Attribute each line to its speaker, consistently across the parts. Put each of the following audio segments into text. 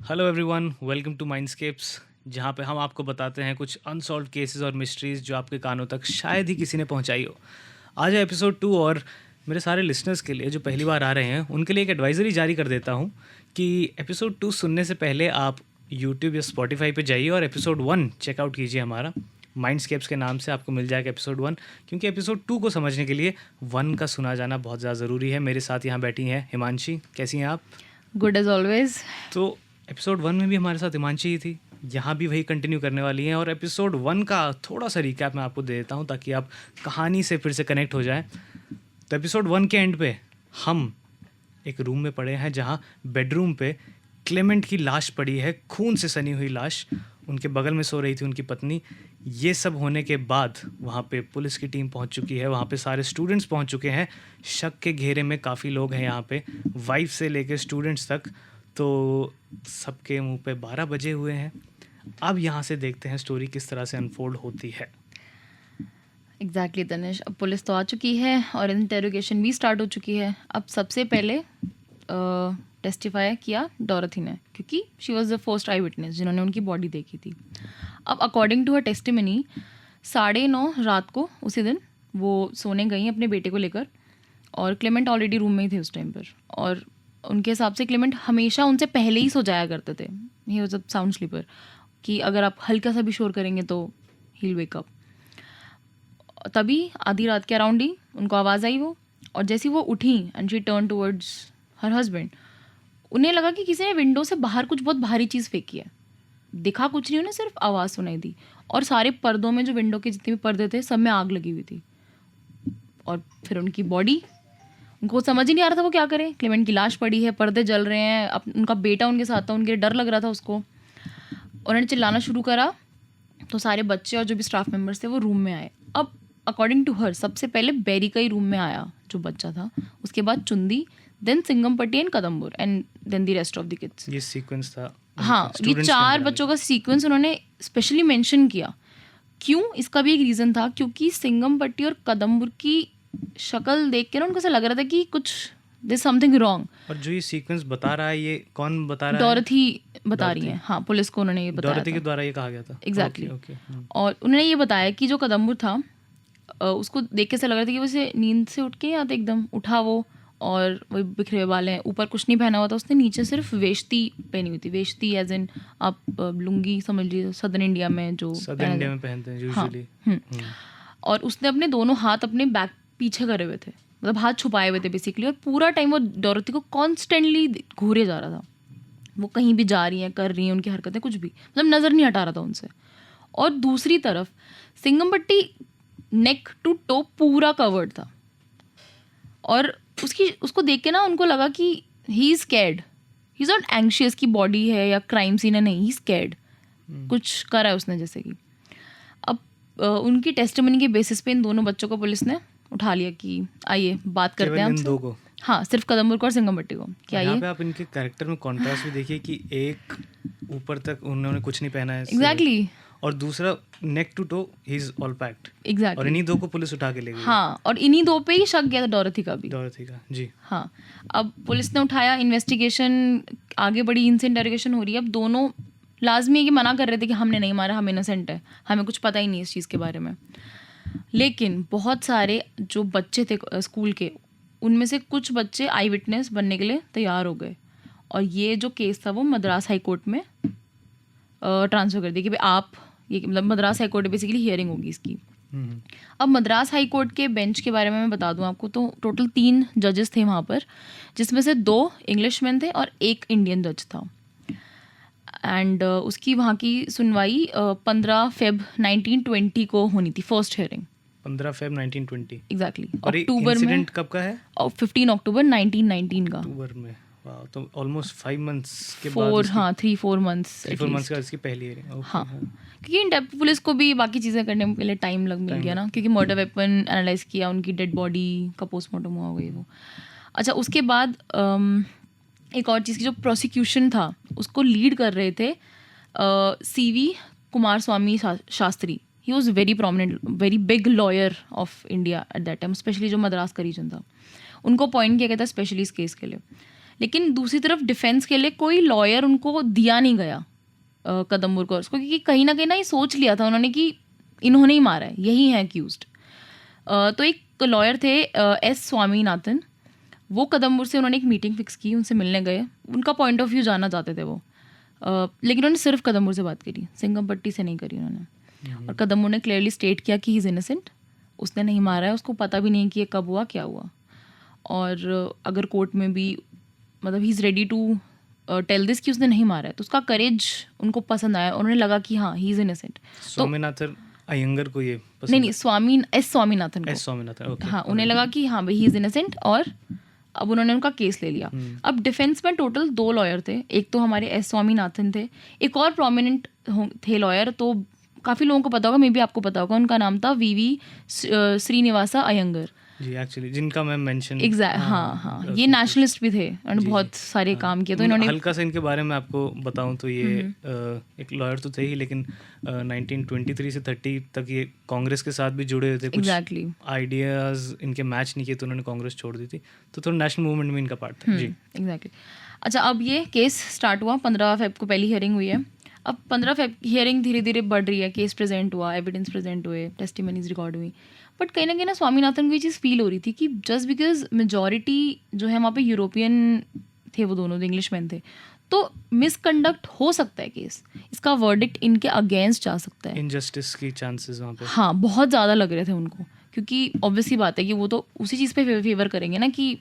Speaker 1: Hello everyone, welcome to माइंडस्केप्स, जहाँ पे हम आपको बताते हैं कुछ अनसॉल्व केसेस और मिस्ट्रीज़ जो आपके कानों तक शायद ही किसी ने पहुँचाई हो। आज है एपिसोड 2 और मेरे सारे लिसनर्स के लिए जो पहली बार आ रहे हैं उनके लिए एक एडवाइज़री जारी कर देता हूँ कि एपिसोड 2 सुनने से पहले आप यूट्यूब या स्पॉटिफाई पे जाइए और एपिसोड 1 चेकआउट कीजिए। हमारा माइंडस्केप्स के नाम से आपको मिल जाएगा एपिसोड 1, क्योंकि एपिसोड 2 को समझने के लिए 1 का सुना जाना बहुत ज़्यादा ज़रूरी है। मेरे साथ यहाँ बैठी हैं हिमांशी। कैसी हैं आप?
Speaker 2: Good as always.
Speaker 1: तो एपिसोड 1 में भी हमारे साथ हिमांशी ही थी, यहाँ भी वही कंटिन्यू करने वाली हैं। और एपिसोड 1 का थोड़ा सा रिकैप मैं आपको दे देता हूँ ताकि आप कहानी से फिर से कनेक्ट हो जाएं। तो एपिसोड 1 के एंड पे हम एक रूम में पड़े हैं जहाँ बेडरूम पे क्लेमेंट की लाश पड़ी है, खून से सनी हुई लाश। उनके बगल में सो रही थी उनकी पत्नी। ये सब होने के बाद वहाँ पे पुलिस की टीम पहुँच चुकी है, वहाँ पे सारे स्टूडेंट्स पहुँच चुके हैं। शक के घेरे में काफ़ी लोग हैं यहाँ पे, वाइफ से लेके स्टूडेंट्स तक। तो सबके मुंह पे 12 बजे हुए हैं। अब यहाँ से देखते हैं स्टोरी किस तरह से अनफोल्ड होती है।
Speaker 2: एग्जैक्टली तनिष, अब पुलिस तो आ चुकी है और इंटेरोगेशन भी स्टार्ट हो चुकी है। अब सबसे पहले टेस्टिफाई किया डॉरथी ने, क्योंकि she was the first I witness जिन्होंने उनकी बॉडी देखी थी। अब अकॉर्डिंग टू हर टेस्टिमनी 9:30 रात को उसी दिन वो सोने गई अपने बेटे को लेकर, और क्लेमेंट ऑलरेडी रूम में ही थे उस टाइम पर। और उनके हिसाब से क्लेमेंट हमेशा उनसे पहले ही सो जाया करते थे। He was a sound sleeper, कि अगर आप हल्का सा भी शोर करेंगे तो ही विल वेक अप। तभी आधी रात के अराउंड ही उनको आवाज़ आई वो, और जैसी वो उठी and she turn towards her husband, उन्हें लगा कि किसी ने विंडो से बाहर कुछ बहुत भारी चीज़ फेंकी है। दिखा कुछ नहीं, उन्हें सिर्फ आवाज़ सुनाई दी। और सारे पर्दों में, जो विंडो के जितने भी पर्दे थे, सब में आग लगी हुई थी। और फिर उनकी बॉडी, उनको समझ ही नहीं आ रहा था वो क्या करें। क्लेमेंट की लाश पड़ी है, पर्दे जल रहे हैं, उनका बेटा उनके साथ था, उनके डर लग रहा था उसको। उन्होंने चिल्लाना शुरू करा तो सारे बच्चे और जो भी स्टाफ मेंबर्स थे वो रूम में आए। अब अकॉर्डिंग टू हर सबसे पहले बेरी का ही रूम में आया जो बच्चा था, उसके बाद Chundi, then Singampatti and Kadambur, and then the rest of the kids.
Speaker 1: ये सीक्वेंस था।
Speaker 2: हाँ, ये 4 बच्चों का सीक्वेंस उन्होंने स्पेशली मेंशन किया। क्यों? इसका भी एक रीज़न था, क्योंकि सिंगमपट्टी और कदम्बुर की शक्ल देख के ना उनको ऐसा लग रहा था कि कुछ देयर समथिंग रॉन्ग।
Speaker 1: और जो ये सीक्वेंस बता रहा है, ये कौन बता रहा है?
Speaker 2: डॉरथी बता रही हैं। हाँ, पुलिस को उन्होंने ये बताया
Speaker 1: डॉरथी
Speaker 2: था।
Speaker 1: के द्वारा ये कहा गया था।
Speaker 2: एग्जैक्टली।
Speaker 1: ओके।
Speaker 2: और उन्होंने ये बताया कि जो कदम्बुर था, उसको देख के ऐसा लग रहा था कि वो उसे नींद से उठ के या तो एकदम उठा वो, और वही बिखरे हुए बाल हैं, ऊपर कुछ नहीं पहना हुआ था उसने, नीचे सिर्फ वेश्ती पहनी हुई थी। वेश्ती एज इन आप लुंगी समझ लीजिए, सदर्न इंडिया में जो
Speaker 1: सदर्न इंडिया में पहनते हैं यूजुअली।
Speaker 2: और उसने अपने दोनों हाथ अपने बैक पीछे करे हुए थे, मतलब हाथ छुपाए हुए थे बेसिकली। और पूरा टाइम वो डॉरथी को कॉन्स्टेंटली घूरे जा रहा था। वो कहीं भी जा रही हैं, कर रही हैं, उनकी हरकतें कुछ भी, मतलब नज़र नहीं हटा रहा था उनसे। और दूसरी तरफ सिंगमपट्टी नेक टू टो पूरा कवर्ड था, और उसको देख के ना उनको लगा कि he is scared, he is not anxious की बॉडी है या क्राइम सीन है, नहीं, ही स्कैर्ड, कुछ करा है उसने जैसे कि। अब उनकी टेस्टिमनी के बेसिस पे इन दोनों बच्चों को पुलिस ने उठा लिया कि आइए बात करते हैं
Speaker 1: इन दो को।
Speaker 2: हाँ, सिर्फ कदम्बुर को और सिंगमपट्टी को। क्या
Speaker 1: यहाँ पे आप इनके कैरेक्टर में कॉन्ट्रास्ट भी देखिए कि एक ऊपर तक उन्होंने कुछ नहीं पहना है।
Speaker 2: एग्जैक्टली।
Speaker 1: और दूसरा neck to toe he is all packed.
Speaker 2: Exactly.
Speaker 1: और इन्हीं दो को पुलिस उठा के ले गई।
Speaker 2: हाँ, और इन्हीं दो पे ही शक गया था डॉरथी का भी।
Speaker 1: डॉरथी का, जी
Speaker 2: हाँ। अब पुलिस ने उठाया, इन्वेस्टिगेशन आगे बढ़ी, इनसे इंटरोगेशन हो रही है। अब दोनों लाजमी है कि मना कर रहे थे कि हमने नहीं मारा, हम इनोसेंट है, हमें कुछ पता ही नहीं इस चीज़ के बारे में। लेकिन बहुत सारे जो बच्चे थे स्कूल के, उनमें से कुछ बच्चे आई विटनेस बनने के लिए तैयार हो गए। और ये जो केस था वो मद्रास हाई कोर्ट में ट्रांसफ़र कर दिया कि भाई आप ये, मतलब Madras high court basically hearing होगी इसकी। अब मद्रास हाई कोर्ट के बेंच के बारे में मैं बता दूं आपको, तो टोटल 3 जजेस थे वहाँ पर, जिसमें से 2 इंग्लिशमैन थे और 1 इंडियन जज था। एंड उसकी वहाँ की सुनवाई 15 फ़रवरी 1920 को होनी थी, फर्स्ट हियरिंग।
Speaker 1: 15 फ़रवरी 1920।
Speaker 2: एग्जैक्टली।
Speaker 1: अक्टूबर में। इंसिडेंट कब का है?
Speaker 2: 15 अक्टूबर 1919 का।
Speaker 1: अक्टूबर में। वाह, तो ऑलमोस्ट 5 मंथ्स के बाद।
Speaker 2: 3-4 मंथ्स
Speaker 1: 3-4 मंथ्स का इसकी पहली हियरिंग।
Speaker 2: हाँ, क्योंकि इन डेप्थ पुलिस को भी बाकी चीज़ें करने में पहले टाइम मिल गया ना, क्योंकि मर्डर वेपन एनालाइज किया, उनकी डेड बॉडी का पोस्टमार्टम हुआ गई वो। अच्छा, उसके बाद एक और चीज़ की, जो प्रोसिक्यूशन था उसको लीड कर रहे थे CV Kumaraswamy Shastri. He was very prominent, very big lawyer of India at that time, specially जो मद्रास का रीजन था, उनको अपॉइंट किया गया था स्पेशली इस केस के लिए। लेकिन दूसरी तरफ डिफेंस के लिए कोई लॉयर उनको दिया नहीं गया कदम्बुर को, उसको, क्योंकि कहीं ना ये सोच लिया था उन्होंने कि इन्होंने ही मारा है, यही है अक्यूज्ड। तो एक लॉयर थे एस स्वामीनाथन, वो कदम्बुर से उन्होंने एक मीटिंग फिक्स की, उनसे मिलने गए, उनका पॉइंट ऑफ व्यू जानना चाहते थे वो, लेकिन उन्होंने सिर्फ कदम्बुर से बात करी, सिंगमपट्टी से नहीं करी उन्होंने। और कदम्बुर ने क्लियरली स्टेट किया कि ही इज़ इनोसेंट, उसने नहीं मारा है, उसको पता भी नहीं कि ये कब हुआ क्या हुआ। और अगर कोर्ट में भी मतलब he is ready to tell this कि उसने नहीं मारा है, तो उसका करेज उनको पसंद आया, उन्होंने लगा कि हाँ he is innocent.
Speaker 1: Swaminathan Iyengar को ये पसंद
Speaker 2: नहीं स्वामीनाथन को,
Speaker 1: स्वामीनाथन, ओके।
Speaker 2: हाँ, उन्हें लगा कि हाँ भाई ही इज़ इनोसेंट, और अब उन्होंने उनका केस ले लिया। अब डिफेंस में टोटल 2 लॉयर थे, एक तो हमारे एस स्वामीनाथन थे, एक और प्रोमिनेंट थे लॉयर, तो काफ़ी लोगों को पता होगा, मे बी आपको पता होगा, उनका नाम था वीवी श्रीनिवासा अयंगर
Speaker 1: जी, एक्चुअली जिनका मैं मेंशन
Speaker 2: हाँ, ये नेशनलिस्ट भी थे, उन्होंने बहुत सारे काम किए। तो इन्होंने
Speaker 1: हल्का सा इनके बारे में आपको बताऊं तो ये एक लॉयर तो थे ही, लेकिन 1923 से 30 तक ये कांग्रेस के साथ भी जुड़े हुए थे। कुछ आइडियाज इनके मैच नहीं किए तो उन्होंने कांग्रेस छोड़ दी थी, तो थोड़ा नेशनल मूवमेंट में इनका पार्ट था। जी,
Speaker 2: एग्जैक्टली। अच्छा, अब ये केस स्टार्ट हुआ, 15 फेब को पहली हियरिंग हुई है। अब 15 फेब हियरिंग धीरे धीरे बढ़ रही है, केस प्रेजेंट हुआ, एविडेंस प्रेजेंट हुए, टेस्टिमनीज रिकॉर्ड हुई, बट कहीं ना स्वामीनाथन को ये चीज़ फील हो रही थी कि जस्ट बिकॉज मेजॉरिटी जो है वहाँ पे यूरोपियन थे, वो दोनों इंग्लिशमैन थे, तो मिसकंडक्ट हो सकता है केस, इसका वर्डिक्ट इनके अगेंस्ट जा सकता है,
Speaker 1: इनजस्टिस की चांसेस वहाँ पे
Speaker 2: हाँ बहुत ज़्यादा लग रहे थे उनको, क्योंकि ऑब्वियसली बात है कि वो तो उसी चीज़ पे फेवर करेंगे ना कि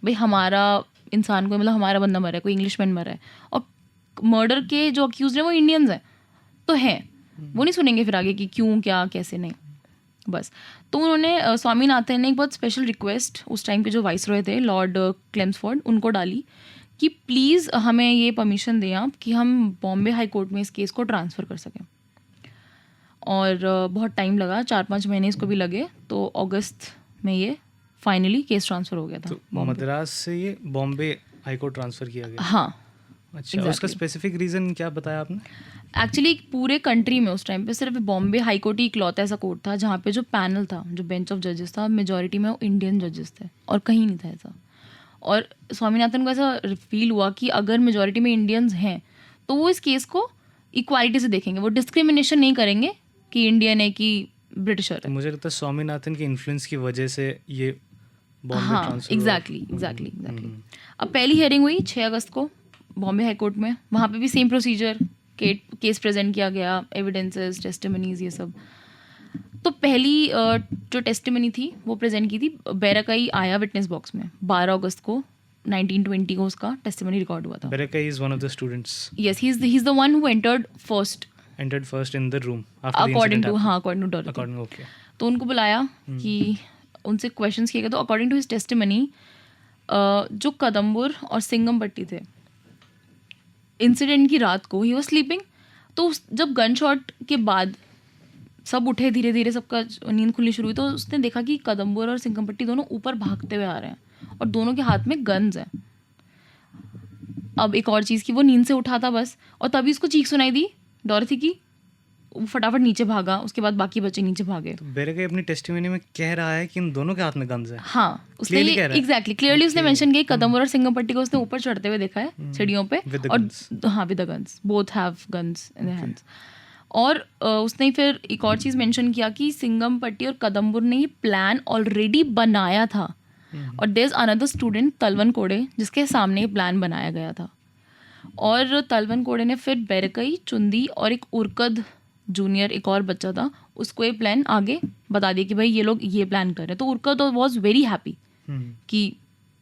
Speaker 2: भाई हमारा इंसान को, मतलब हमारा बंदा मरा है, कोई इंग्लिशमैन मरा है, और मर्डर के जो अक्यूज हैं वो इंडियंस हैं, तो हैं, वो नहीं सुनेंगे फिर आगे कि क्यों, क्या, कैसे, नहीं, बस। तो उन्होंने स्वामीनाथन ने एक बहुत स्पेशल रिक्वेस्ट उस टाइम के जो वाइसरॉय थे लॉर्ड क्लेम्सफोर्ड, उनको डाली कि प्लीज़ हमें ये परमिशन दें आप कि हम बॉम्बे हाई कोर्ट में इस केस को ट्रांसफ़र कर सकें। और बहुत टाइम लगा, 4-5 महीने इसको भी लगे, तो अगस्त में ये फाइनली केस ट्रांसफ़र हो गया था।
Speaker 1: तो मद्रास से ये बॉम्बे हाई कोर्ट ट्रांसफ़र किया गया?
Speaker 2: हाँ,
Speaker 1: अच्छा, उसका स्पेसिफिक रीज़न क्या बताया आपने?
Speaker 2: एक्चुअली पूरे कंट्री में उस टाइम पे सिर्फ बॉम्बे हाई कोर्ट ही इकलौता ऐसा कोर्ट था जहाँ पे जो पैनल था, जो बेंच ऑफ जजेस था, मेजॉरिटी में वो इंडियन जजेस थे, और कहीं नहीं था ऐसा। और स्वामीनाथन को ऐसा फील हुआ कि अगर मेजॉरिटी में इंडियंस हैं तो वो इस केस को इक्वालिटी से देखेंगे, वो डिस्क्रिमिनेशन नहीं करेंगे कि इंडियन है कि ब्रिटिशर है।
Speaker 1: मुझे लगता है स्वामीनाथन के इन्फ्लुएंस की वजह से ये बॉम्बे ट्रांसफर।
Speaker 2: एग्जैक्टली। अब पहली हियरिंग हुई 6 अगस्त को बॉम्बे हाई कोर्ट में, वहाँ पे भी सेम प्रोसीजर, केस प्रेजेंट किया गया, एविडेंसेस, टेस्टिमनीज, ये सब। तो पहली जो टेस्टिमनी थी वो प्रेजेंट की थी, बैराकाई आया विटनेस बॉक्स में 12 अगस्त को 1920 को उसका टेस्टिमनी रिकॉर्ड हुआ था।
Speaker 1: Bairakai is one of the students.
Speaker 2: Yes, he is the one who entered first
Speaker 1: in the room
Speaker 2: according to Dorothy.
Speaker 1: Okay.
Speaker 2: तो उनको बुलाया कि उनसे क्वेश्चंस किए गए, तो अकॉर्डिंग टू हिज टेस्टिमनी जो कदम्बुर और सिंगमपट्टी थे, इंसिडेंट की रात को ही वाज स्लीपिंग, तो जब गन शॉट के बाद सब उठे, धीरे धीरे सबका नींद खुलनी शुरू हुई, तो उसने देखा कि कदम्बुर और सिंगमपट्टी दोनों ऊपर भागते हुए आ रहे हैं और दोनों के हाथ में गन्स हैं। अब एक और चीज़ की, वो नींद से उठा था बस, और तभी उसको चीख सुनाई दी डॉरथी की, वो फटाफट नीचे भागा, उसके बाद बाकी बच्चे नीचे भागे।
Speaker 1: तो बैराकाई अपनी टेस्टिमनी में कह रहा है कि इन दोनों के हाथ में गन्स हैं।
Speaker 2: हाँ, उसने एग्जैक्टली क्लियरली उसने मेंशन किया कदम्बुर और सिंगमपट्टी को उसने ऊपर चढ़ते हुए देखा है सीढ़ियों पे, और हाँ with the guns, both have guns in their hands. और उसने फिर एक और चीज़ मेंशन किया कि सिंगमपट्टी और कदम्बुर ने ये प्लान ऑलरेडी बनाया था, और देयर इज अनदर स्टूडेंट तलवन कोड़े जिसके सामने ये प्लान बनाया गया था। और तलवन कोड़े ने फिर बैराकाई, चुंदी और एक उरकद जूनियर एक और बच्चा था, उसको ये प्लान आगे बता दिया कि भाई ये लोग ये प्लान कर रहे हैं। तो उरकद वॉज वेरी हैप्पी कि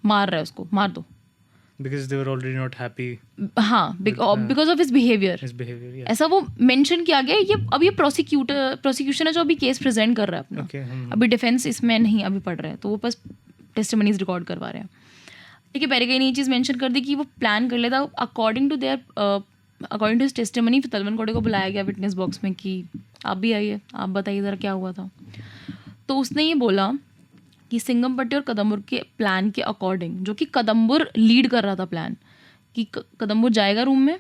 Speaker 2: मार रहा है उसको, मार दो,
Speaker 1: because they were already not happy।
Speaker 2: हाँ, because of his behavior।
Speaker 1: yeah।
Speaker 2: ऐसा वो मेंशन किया गया। ये अब ये प्रोसिक्यूशन है जो अभी केस प्रेजेंट कर रहा है अपना। अभी डिफेंस इसमें नहीं अभी पढ़ रहा है, तो वो बस टेस्टिमनीज रिकॉर्ड करवा रहे हैं। ठीक है, बैराकाई ने ये चीज़ मेंशन कर दी कि वो प्लान कर लेता अकॉर्डिंग टू हिज टेस्टिमनी। फिर तलवन कोड़े को बुलाया गया विटनेस बॉक्स में कि आप भी आइए, आप बताइए ज़रा क्या हुआ था। तो उसने ये बोला कि सिंगमपट्टी और कदम्बुर के प्लान के अकॉर्डिंग, जो कि कदम्बुर लीड कर रहा था प्लान, कि कदम्बुर जाएगा रूम में,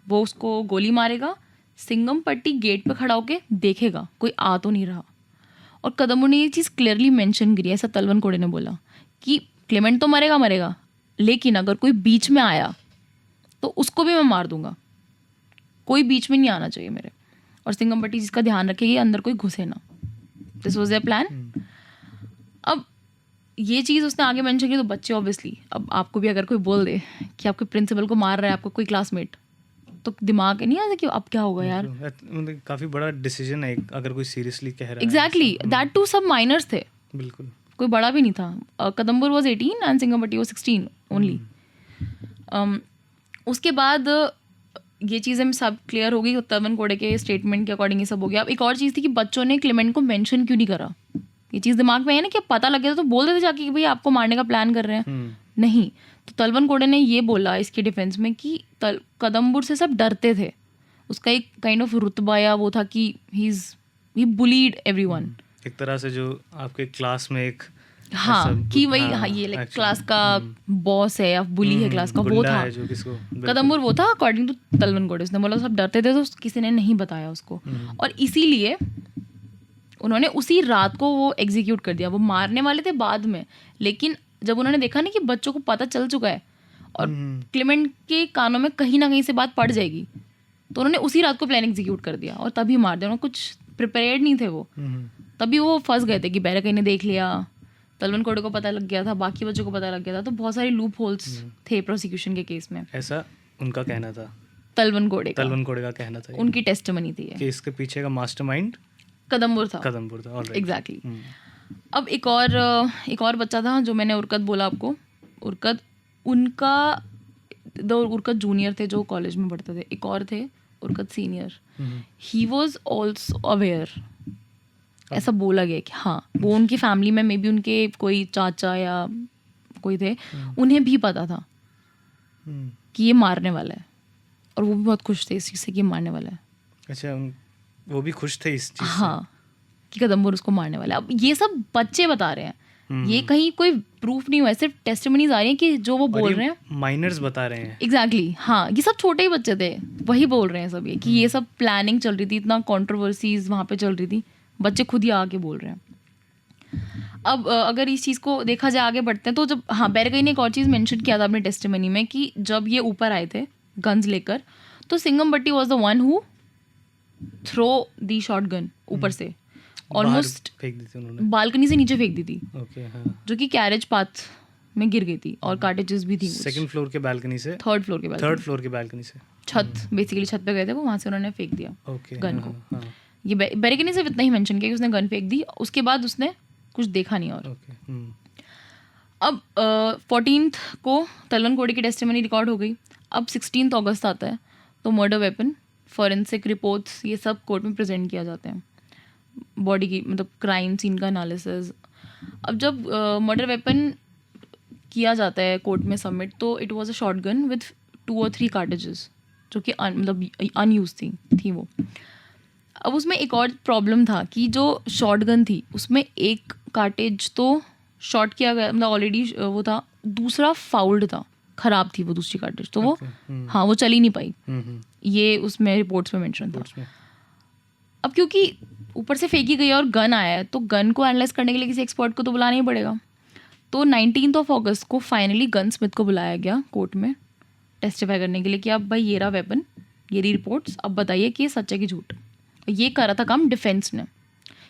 Speaker 2: वो उसको गोली मारेगा, सिंगमपट्टी गेट पे खड़ा होके देखेगा कोई आ तो नहीं रहा। और कदम्बुर ने ये चीज़ क्लियरली मेंशन करी, ऐसा तलवन कोड़े ने बोला कि क्लेमेंट तो मरेगा, लेकिन अगर कोई बीच में आया तो उसको भी मैं मार दूंगा, कोई बीच में नहीं आना चाहिए मेरे, और सिंगमपट्टी जिसका ध्यान रखे ये अंदर कोई घुसे ना। This was their plan. अब ये चीज़ उसने आगे मेंशन की तो बच्चे ऑब्वियसली, अब आपको भी अगर कोई बोल दे कि आपके प्रिंसिपल को मार रहा है आपको कोई क्लासमेट, तो दिमाग नहीं आता कि अब क्या होगा यार।
Speaker 1: मतलब काफी बड़ा डिसीजन है अगर कोई सीरियसली कह रहा है।
Speaker 2: एग्जैक्टली, दैट टू सब माइनर्स थे,
Speaker 1: बिल्कुल
Speaker 2: कोई बड़ा भी नहीं था। कदम्बर वॉज 18 एंड सिंगमपट्टी वॉज 16 ओनली। उसके बाद ये चीज़ें सब क्लियर हो गई, तलवन कोड़े के स्टेटमेंट के अकॉर्डिंग ये सब हो गया। अब एक और चीज़ थी कि बच्चों ने क्लेमेंट को मेंशन क्यों नहीं करा। ये चीज़ दिमाग में है ना कि पता लग गया तो बोल देते जाके कि भाई आपको मारने का प्लान कर रहे हैं। नहीं, तो तलवन कोड़े ने ये बोला इसके डिफेंस में कि कदम्बुर से सब डरते थे, उसका एक काइंड ऑफ रुतबा या वो था कि ही बुलीड एवरीवन
Speaker 1: एक तरह से, जो आपके क्लास में एक
Speaker 2: हाँ कि वही हाँ ये लाइक क्लास का बॉस है या बुली है क्लास का, वो था कदम्बुर, वो था अकॉर्डिंग टू तलवन कोड़े। उसने बोला सब डरते थे तो किसी ने नहीं बताया उसको, और इसीलिए उन्होंने उसी रात को वो एग्जीक्यूट कर दिया। वो मारने वाले थे बाद में, लेकिन जब उन्होंने देखा ना कि बच्चों को पता चल चुका है और क्लेमेंट के कानों में कहीं ना कहीं से बात पड़ जाएगी, तो उन्होंने उसी रात को प्लान एग्जीक्यूट कर दिया और तभी मार दिया। उन्होंने कुछ प्रिपेयर्ड नहीं थे वो, तभी वो फंस गए थे कि बैरकई ने देख लिया, तलवन कोड़े को पता लग गया था, बाकी बच्चों को पता लग गया था, तो बहुत सारे लूप होल्स थे प्रोसिक्यूशन के केस में।
Speaker 1: ऐसा उनका कहना था,
Speaker 2: तलवन कोड़े
Speaker 1: का कहना था,
Speaker 2: उनकी टेस्टिमनी थी
Speaker 1: कि इसके पीछे का मास्टरमाइंड
Speaker 2: कदम्बुर था।
Speaker 1: एग्जैक्टली।
Speaker 2: अब एक और बच्चा था जो मैंने उरकत बोला आपको, उरकत उनका दो उरकत जूनियर थे जो कॉलेज में पढ़ते थे, एक और थे Urkat senior. He was also aware, ऐसा बोला गया कि हाँ वो उनकी फैमिली में मे बी उनके कोई चाचा या कोई थे, उन्हें भी पता था कि ये मारने वाला है, और वो भी बहुत खुश थे इस चीज़ से कि मारने वाला है।
Speaker 1: अच्छा, वो भी खुश थे इस चीज़
Speaker 2: हाँ कि कदम्बुर उसको मारने वाला है। अब ये सब बच्चे बता रहे हैं, ये कहीं कोई प्रूफ नहीं हुआ है, सिर्फ टेस्टिमनीज आ रही हैं कि जो वो बोल रहे हैं,
Speaker 1: माइनर्स बता रहे हैं।
Speaker 2: एग्जैक्टली हाँ, ये सब छोटे ही बच्चे थे, वही बोल रहे हैं सब ये कि ये सब प्लानिंग चल रही थी, इतना कंट्रोवर्सीज वहाँ पे चल रही थी, बच्चे खुद ही आके बोल रहे हैं। अब अगर इस चीज़ को देखा जाए आगे बढ़ते हैं तो जब हाँ बैरकई ने एक और चीज़ मेंशन किया था अपने टेस्टिमनी में कि जब ये ऊपर आए थे गन्स लेकर, तो Singampatti was the one who throw the shotgun ऊपर से, ऑलमोस्ट
Speaker 1: फेंक दी थी उन्होंने,
Speaker 2: बालकनी से नीचे फेंक दी थी।
Speaker 1: ओके हाँ।
Speaker 2: जो कि कैरेज पाथ में गिर गई थी, और कार्टेजेस भी थी।
Speaker 1: सेकंड फ्लोर के बालकनी से,
Speaker 2: थर्ड फ्लोर के बालकनी से छत, बेसिकली छत पे गए थे वो, वहाँ से उन्होंने फेंक दिया गन को। ये बैरकई ने सिर्फ इतना ही मेंशन किया कि उसने गन फेंक दी, उसके बाद उसने कुछ देखा नहीं। और अब 14th को तलवन कोड़े की टेस्टिमनी रिकॉर्ड हो गई। अब 16 अगस्त आता है, तो मर्डर वेपन, फॉरेंसिक रिपोर्ट्स, ये सब कोर्ट में प्रेजेंट किया जाते हैं, बॉडी की मतलब क्राइम सीन का एनालिसिस। अब जब मर्डर वेपन किया जाता है कोर्ट में सबमिट, तो it was a shotgun with 2 or 3 कार्टेजेस, जो कि मतलब अनयूज थी वो। अब उसमें एक और प्रॉब्लम था कि जो शॉटगन थी उसमें एक कार्टेज तो शॉट किया गया, मतलब ऑलरेडी वो था, दूसरा फाउल्ड था, ख़राब थी वो दूसरी कार्टेज, तो वो हाँ वो चल ही नहीं पाई, ये उसमें रिपोर्ट्स में मेंशन था। अब क्योंकि ऊपर से फेंकी गई और गन आया है, तो गन को एनालाइज करने के लिए किसी एक्सपर्ट को तो बुलाना ही पड़ेगा। तो 19th अगस्त को फाइनली गन स्मिथ को बुलाया गया कोर्ट में टेस्टिफाई करने के लिए कि अब भाई ये रहा वेपन, ये रही रिपोर्ट्स, अब बताइए कि ये सच है कि झूठ। ये करा था काम डिफेंस ने,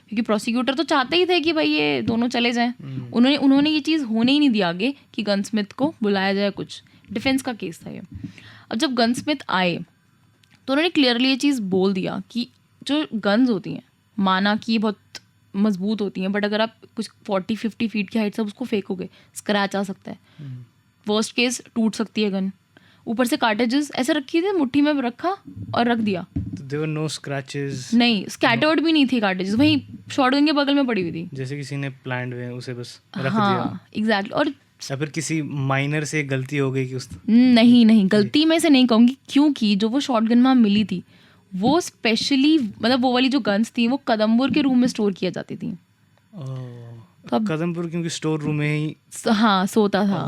Speaker 2: क्योंकि प्रोसिक्यूटर तो चाहते ही थे कि भाई ये दोनों चले जाएं। उन्होंने ये चीज़ होने ही नहीं दिया आगे कि गनस्मिथ को बुलाया जाए, कुछ डिफेंस का केस था ये। अब जब गनस्मिथ आए तो उन्होंने क्लियरली ये चीज़ बोल दिया कि जो गन्स होती हैं, माना कि बहुत मजबूत होती हैं, बट अगर आप कुछ 40-50 फीट की हाइट से उसको फेंकोगे, स्क्रैच आ सकता है, वर्स्ट केस टूट सकती है गन। ऊपर से कार्टेजेस ऐसे रखी थी, मुट्ठी में रखा और रख दिया,
Speaker 1: there were no scratches,
Speaker 2: नहीं स्कैटर्ड भी नहीं थी कार्टेजेस, वहीं शॉटगन के बगल में पड़ी हुई थी,
Speaker 1: जैसे किसी ने प्लान्ड हुए उसे बस रख
Speaker 2: हाँ,
Speaker 1: दिया।
Speaker 2: एग्जैक्टली। और
Speaker 1: या फिर किसी माइनर से गलती हो गई कि उस
Speaker 2: नहीं गलती में से नहीं कहूँगी, क्योंकि जो वो शॉटगन वहाँ मिली थी वो स्पेशली, मतलब वो वाली जो गन्स थी वो कदम्बुर के रूम में स्टोर किया जाती थी।
Speaker 1: तो कदमपुर क्योंकि स्टोर रूम में ही
Speaker 2: हाँ सोता था।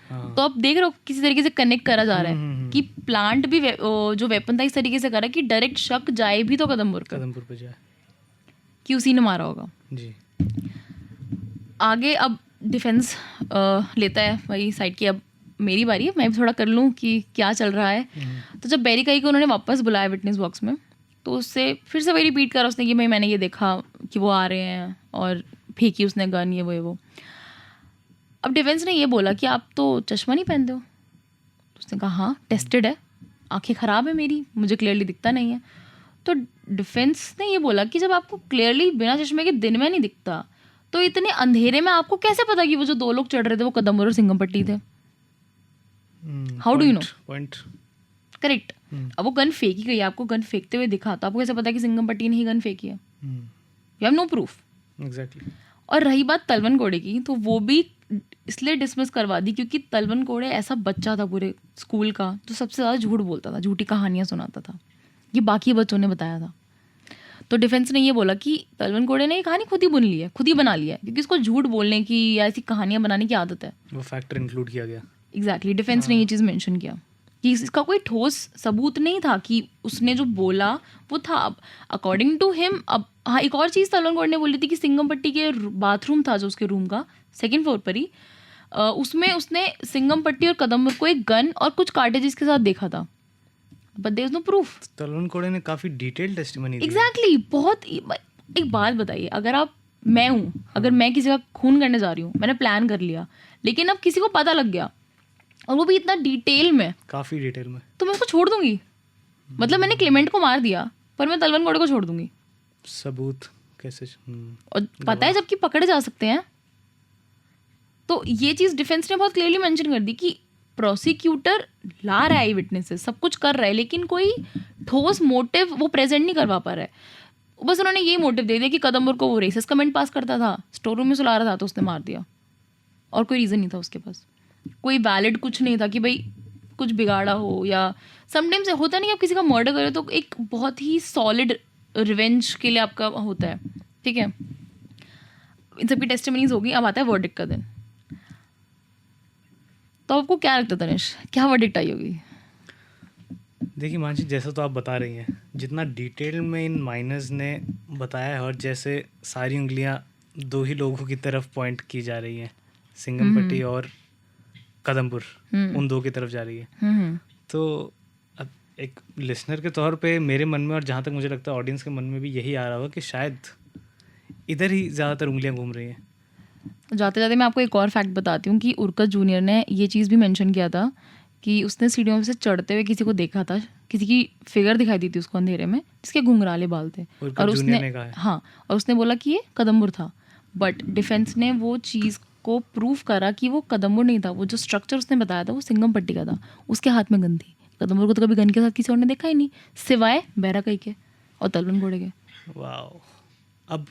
Speaker 1: हाँ।
Speaker 2: तो अब देख रहे हो किसी तरीके से कनेक्ट करा जा रहा है कि प्लांट भी जो वेपन था इस तरीके से करा कि डायरेक्ट शक जाए भी तो कदमपुर
Speaker 1: पे जाए
Speaker 2: कि उसी ने मारा होगा
Speaker 1: जी।
Speaker 2: आगे अब डिफेंस लेता है वही साइड की। अब मेरी बारी है, मैं भी थोड़ा कर लूँ कि क्या चल रहा है। तो जब बेरिकाई को उन्होंने वापस बुलाया विटनेस बॉक्स में, तो उससे फिर से वही रिपीट करा उसने कि भाई मैंने ये देखा कि वो आ रहे हैं और फेंकी उसने गन, ये वो। अब डिफेंस ने ये बोला कि आप तो चश्मा नहीं पहनते हो। तो उसने कहा हाँ, टेस्टेड है, आंखें ख़राब है मेरी, मुझे क्लियरली दिखता नहीं है। तो डिफेंस ने ये बोला कि जब आपको क्लियरली बिना चश्मे के दिन में नहीं दिखता, तो इतने अंधेरे में आपको कैसे पता कि वो जो 2 लोग चढ़ रहे थे वो कदम्बर और सिंगमपट्टी थे? How do you know?
Speaker 1: Point
Speaker 2: correct. अब वो गन फेंकी गई, आपको गन फेंकते हुए दिखा, तो आपको कैसे पता कि सिंगमपट्टी ने ही गन फेंकी है? You have no proof.
Speaker 1: Exactly.
Speaker 2: और रही बात तलवन कोड़े की, तो वो भी इसलिए डिसमिस करवा दी क्योंकि तलवन कोड़े ऐसा बच्चा था पूरे स्कूल का जो सबसे ज़्यादा झूठ बोलता था, झूठी कहानियाँ सुनाता था। ये बाकी बच्चों ने बताया था। तो डिफेंस ने ये बोला कि तलवन कोड़े ने ये कहानी खुद ही बुन ली है, खुद ही बना लिया है, क्योंकि इसको झूठ बोलने की या ऐसी कहानियाँ बनाने की आदत है।
Speaker 1: वो फैक्टर इंक्लूड किया गया।
Speaker 2: एग्जैक्टली, डिफेंस ने ये चीज़ मेंशन किया कि इसका कोई ठोस सबूत नहीं था कि उसने जो बोला वो था। अब अकॉर्डिंग टू हिम, अब हाँ, एक और चीज़ तलवन कोड़े ने बोली थी कि सिंगमपट्टी के बाथरूम था जो उसके रूम का 2nd फ्लोर पर ही, उसमें उसने सिंगमपट्टी और कदम्बर को एक गन और कुछ कार्टेजेस के साथ देखा था, but there is no proof.
Speaker 1: तलवन कोड़े ने काफ़ी डिटेल टेस्टिमनी दी।
Speaker 2: एग्जैक्टली, बहुत। एक बात बताइए, मैं हूँ, अगर मैं किसी का खून करने जा रही हूँ, मैंने प्लान कर लिया, लेकिन अब किसी को पता लग गया और वो भी इतना डिटेल में,
Speaker 1: काफ़ी डिटेल में,
Speaker 2: तो मैं उसको छोड़ दूंगी? मतलब मैंने क्लेमेंट को मार दिया पर मैं तलवन कोड़े को छोड़ दूंगी?
Speaker 1: सबूत कैसे?
Speaker 2: और पता है जबकि पकड़े जा सकते हैं। तो ये चीज़ डिफेंस ने बहुत क्लियरली मेंशन कर दी कि प्रोसिक्यूटर ला रहा है विटनेसेस, सब कुछ कर रहा है, लेकिन कोई ठोस मोटिव वो प्रेजेंट नहीं करवा पा रहा है। बस उन्होंने ये मोटिव दे दिया कि कदम्बर को वो रेसिस्ट कमेंट पास करता था, स्टोर रूम में सुला रहा था तो उसने मार दिया, और कोई रीज़न नहीं था उसके पास, कोई वैलिड कुछ नहीं था कि भाई कुछ बिगाड़ा हो। या समटाइम्स होता नहीं, आप किसी का मर्डर करें तो एक बहुत ही सॉलिड रिवेंज के लिए आपका होता है, ठीक है। इन सबकी टेस्टिमनीज होगी, अब आता है वर्डिक्ट का दिन। तो आपको क्या लगता है तनिष, क्या वर्डिक्ट आई होगी?
Speaker 1: देखिए मानसी, जैसा तो आप बता रही हैं, जितना डिटेल में इन माइनर्स ने बताया है और जैसे सारी उंगलियां 2 ही लोगों की तरफ पॉइंट की जा रही हैं, सिंगमपट्टी और कदम्बर, उन 2 की तरफ जा रही है। तो अब एक लिसनर के तौर पे मेरे मन में, और जहाँ तक मुझे लगता है ऑडियंस के मन में भी यही आ रहा होगा कि शायद इधर ही ज़्यादातर उंगलियां घूम रही हैं।
Speaker 2: जाते जाते मैं आपको एक और फैक्ट बताती हूँ कि उरकत जूनियर ने ये चीज़ भी मेंशन किया था कि उसने सीढ़ियों से चढ़ते हुए किसी को देखा था, किसी की फिगर दिखाई दी थी उसको अंधेरे में, जिसके घुंघराले बाल थे, और उसने हाँ, और उसने बोला कि ये कदम्बर था। बट डिफेंस ने वो चीज़ को प्रूव करा कि वो कदम्बर नहीं था, वो जो स्ट्रक्चर उसने बताया था वो सिंगमपट्टी का था, उसके हाथ में गन थी। कदम्बर को तो कभी गन के साथ किसी और ने देखा ही नहीं, सिवाय बैराकई के और तलवन कोड़े के।
Speaker 1: वाओ। अब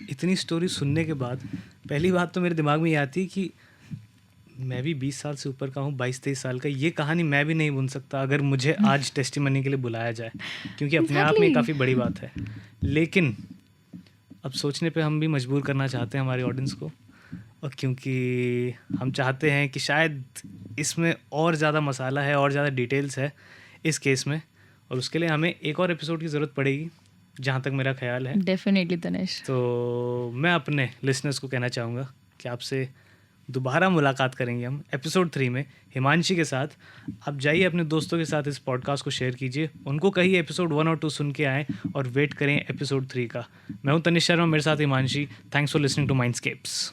Speaker 1: इतनी स्टोरी सुनने के बाद पहली बात तो मेरे दिमाग में ये आती कि मैं भी 20 साल से ऊपर का हूँ, 22-23 साल का, ये कहानी मैं भी नहीं बुन सकता अगर मुझे आज टेस्टिमनी के लिए बुलाया जाए, क्योंकि अपने आप में काफ़ी बड़ी बात है। लेकिन अब सोचने पे हम भी मजबूर करना चाहते हैं हमारी ऑडियंस को, और क्योंकि हम चाहते हैं कि शायद इसमें और ज़्यादा मसाला है और ज़्यादा डिटेल्स है इस केस में, और उसके लिए हमें एक और एपिसोड की ज़रूरत पड़ेगी, जहाँ तक मेरा ख्याल है।
Speaker 2: डेफिनेटली तनिष।
Speaker 1: तो मैं अपने लिसनर्स को कहना चाहूँगा कि आपसे दोबारा मुलाकात करेंगे हम एपिसोड 3 में हिमांशी के साथ। आप जाइए अपने दोस्तों के साथ इस पॉडकास्ट को शेयर कीजिए, उनको कहिए एपिसोड 1 और 2 सुन के आएँ, और वेट करें एपिसोड 3 का। मैं हूँ तनिष शर्मा, मेरे साथ Himanshi. Thanks for listening to माइंडस्केप्स।